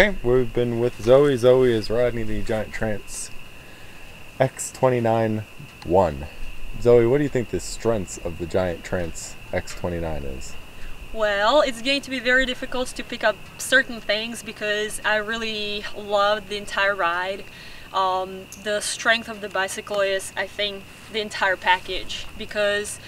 Okay, we've been with Zoe. Zoe is riding the Giant Trance X29 1. Zoe, what do you think the strengths of the Giant Trance X29 is? Well, it's going to be very difficult to pick up certain things because I really loved the entire ride. The strength of the bicycle is, I think, the entire package because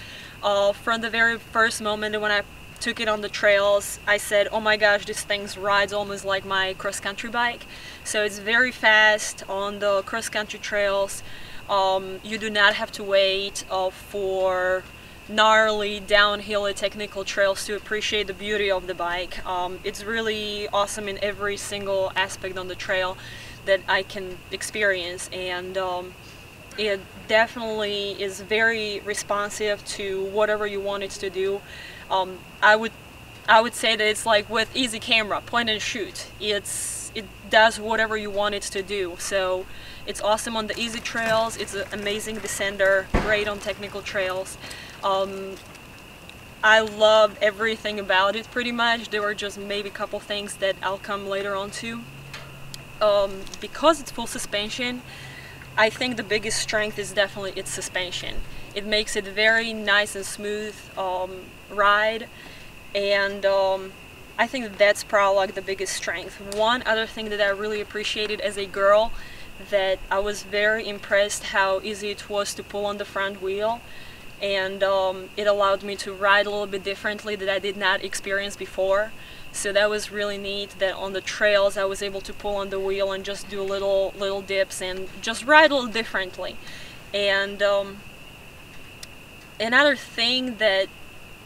from the very first moment when I took it on the trails, I said, oh my gosh, this thing rides almost like my cross-country bike. So it's very fast on the cross-country trails. You do not have to wait for gnarly downhill technical trails to appreciate the beauty of the bike. It's really awesome in every single aspect on the trail that I can experience, and it definitely is very responsive to whatever you want it to do. I would say that it's like with easy camera, point and shoot. It does whatever you want it to do. So it's awesome on the easy trails. It's an amazing descender, great on technical trails. I love everything about it pretty much. There were just maybe a couple things that I'll come later on to. Because it's full suspension, I think the biggest strength is definitely its suspension. It makes it very nice and smooth ride, and I think that's probably like the biggest strength. One other thing that I really appreciated as a girl, that I was very impressed how easy it was to pull on the front wheel, and it allowed me to ride a little bit differently that I did not experience before. So that was really neat, that on the trails I was able to pull on the wheel and just do little dips and just ride a little differently. And another thing that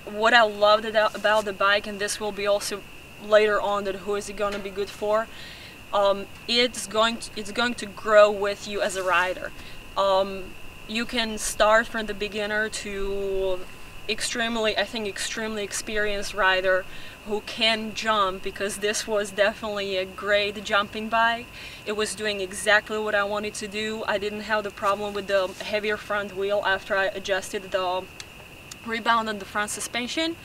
what I loved about the bike, and this will be also later on that who is it going to be good for, it's going to grow with you as a rider. You can start from the beginner to extremely experienced rider who can jump, because this was definitely a great jumping bike. It was doing exactly what I wanted to do. I didn't have the problem with the heavier front wheel after I adjusted the rebound on the front suspension,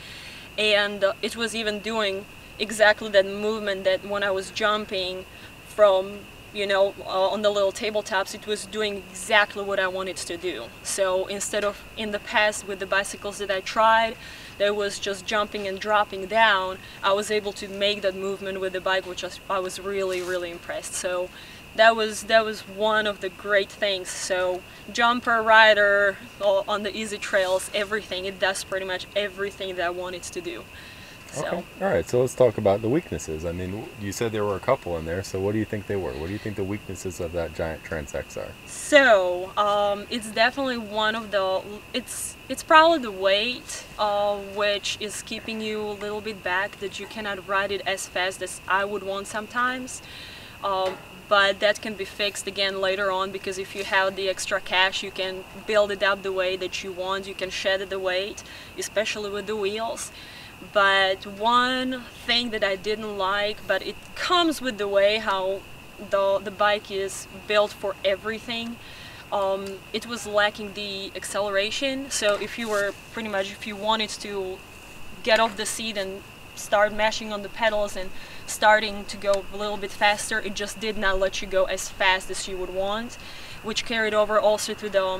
and it was even doing exactly that movement that when I was jumping from, you know, on the little tabletops, it was doing exactly what I wanted to do. So instead of in the past with the bicycles that I tried, that was just jumping and dropping down, I was able to make that movement with the bike, which I was really impressed. So that was one of the great things. So jumper, rider, on the easy trails, everything, it does pretty much everything that I want it to do. So. Okay, alright, so let's talk about the weaknesses. I mean, you said there were a couple in there, so what do you think they were? What do you think the weaknesses of that Giant Trance X are? So, it's definitely one of the, it's probably the weight, which is keeping you a little bit back, that you cannot ride it as fast as I would want sometimes. But that can be fixed again later on, because if you have the extra cash, you can build it up the way that you want. You can shed the weight, especially with the wheels. But one thing that I didn't like, but it comes with the way how the bike is built for everything, it was lacking the acceleration. So if you wanted to get off the seat and start mashing on the pedals and starting to go a little bit faster, it just did not let you go as fast as you would want, which carried over also to the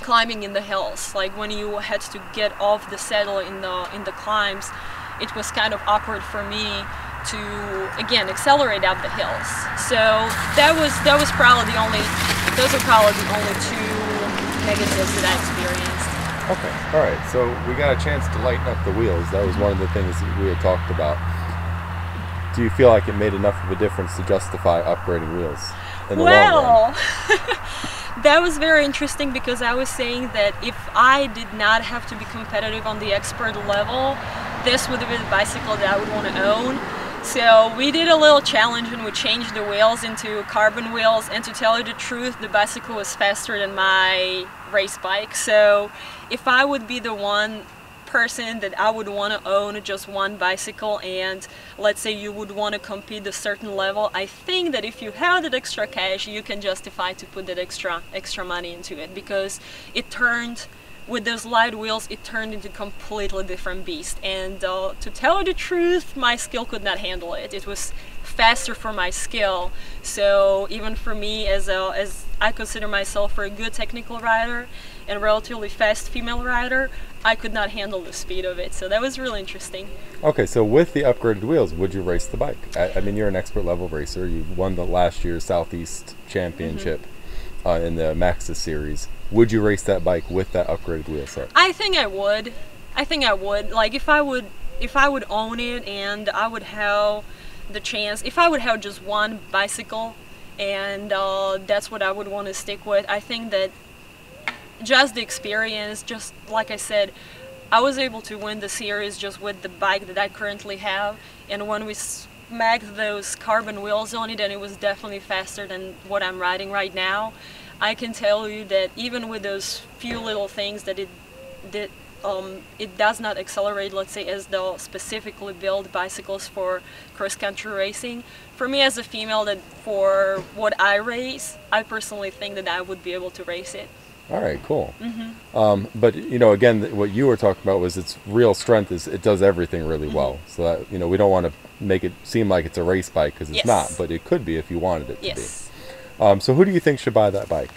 climbing in the hills. Like when you had to get off the saddle in the climbs, it was kind of awkward for me to again accelerate up the hills. So those are probably the only two negatives that I experienced. Okay, alright, so we got a chance to lighten up the wheels. That was one of the things that we had talked about. Do you feel like it made enough of a difference to justify upgrading wheels in the long run? That was very interesting, because I was saying that if I did not have to be competitive on the expert level, this would have been a bicycle that I would want to own. So we did a little challenge and we changed the wheels into carbon wheels, and to tell you the truth, the bicycle was faster than my race bike. So if I would be the one person that I would want to own just one bicycle, and let's say you would want to compete a certain level, I think that if you have that extra cash, you can justify to put that extra money into it, because it turned with those light wheels, it turned into a completely different beast. And to tell you the truth, my skill could not handle it. It was faster for my skill. So even for me, as I consider myself a good technical rider and relatively fast female rider, I could not handle the speed of it. So that was really interesting. Okay, so with the upgraded wheels, would you race the bike? I mean, you're an expert level racer. You won the last year's Southeast Championship in the Maxxis series. Would you race that bike with that upgraded wheel set? I think I would. I think I would. Like if I would own it and I would have the chance, if I would have just one bicycle and that's what I would want to stick with, I think that just the experience, just like I said, I was able to win the series just with the bike that I currently have, and when we smacked those carbon wheels on it, and it was definitely faster than what I'm riding right now. I can tell you that even with those few little things that it does not accelerate, let's say, as the specifically built bicycles for cross-country racing. For me as a female, that for what I race, I personally think that I would be able to race it. All right, cool. But you know, again, what you were talking about was its real strength is it does everything really well. So that, you know, we don't want to make it seem like it's a race bike because it's not, but it could be if you wanted it to be. So who do you think should buy that bike,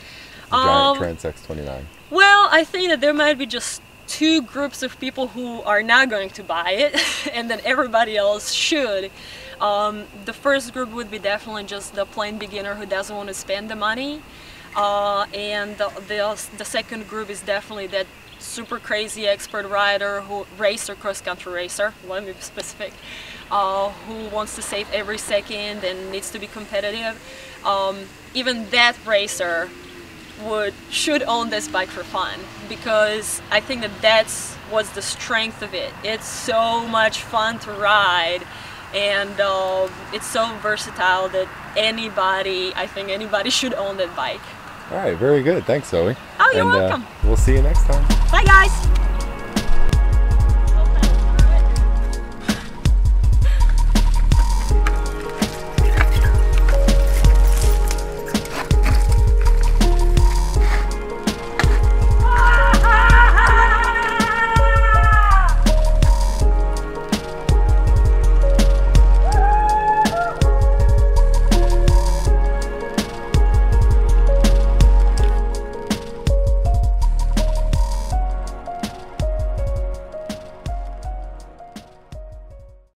the Giant Trance X29? Well, I think that there might be just two groups of people who are not going to buy it, and then everybody else should. The first group would be definitely just the plain beginner who doesn't want to spend the money. And the second group is definitely that super crazy expert rider, cross-country racer, let me be specific, who wants to save every second and needs to be competitive. Even that racer should own this bike for fun, because I think that that's what's the strength of it. It's so much fun to ride, and it's so versatile that I think anybody should own that bike. All right, very good. Thanks, Zoe. Oh, you're welcome. We'll see you next time. Bye, guys.